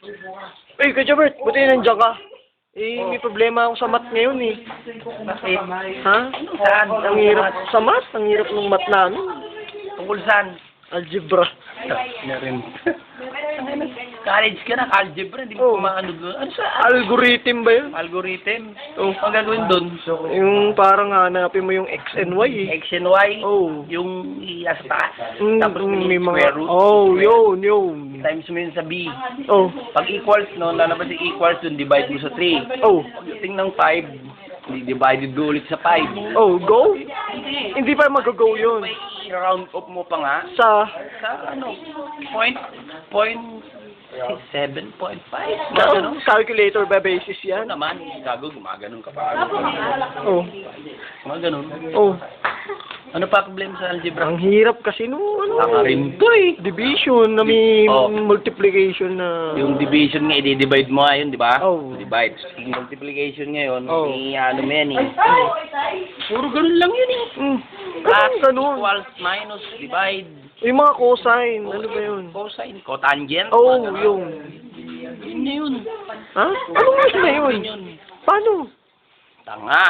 Uy, Kuya Jobert, buti nandiyan ka. May problema ako sa math ngayon eh. Bakit? Ha? Saan? Ang hirap sa math, ang hirap ng math namin. Tungkol saan? Algebra. Na rin. College ka na, algebra, hindi Oo. mo kumaano doon. Ano sa Algorithm ba yun? algorithm? Oh. Ang gagawin doon? Yung parang hanapin mo yung X and Y eh. X and Y, Oh. yung iasa taas, Mm, tapos may may mga... square root, Oh, yun. times mo yun sa B. Oh, Pag equals, no, lalabas yung equals dun, divide mo sa 3. oh, Pagdating ng 5, divided mo ulit sa 5. oh, go? Hindi pa mag-go yun. May round up mo pa nga Sa... sa ano, point 7.5. Mga ganun. Calculator ba basis yan? Ano naman, gago, gumaganon ka pa. Oh, Mga ganun. oh. Ano pa problema sa algebra? Ang hirap kasi no, Tama ano, rin to eh. division na may Oh. multiplication na... Yung division nga, i-divide mo nga yun, di ba? Oh. Divide. Yung multiplication ngayon, Oh. ano mo yan eh. Puro ganun lang yun eh. Plus, Ganun. equals, minus, divide. Yung mga cosine, ano ba yun? Cosine, cotangent. Oh, mga ganun. yung... Yun na yun. Ha? Anong mas na yun? Paano? Tanga.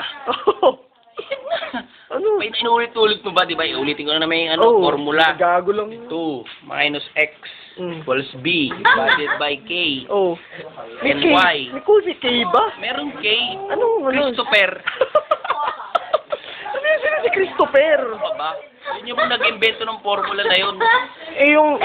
Ano? May inulit-ulit mo ba, di ba? Iulitin ko na may Oh, formula. gago lang yun. 2 minus x Mm. equals b divided by k. Oh. May And K. Y. May cool may K ba? Meron k. Ano? Christopher. Ano yun sila si Christopher? Ano ba? Yun yung nag-invento ng formula na yun. Eh yung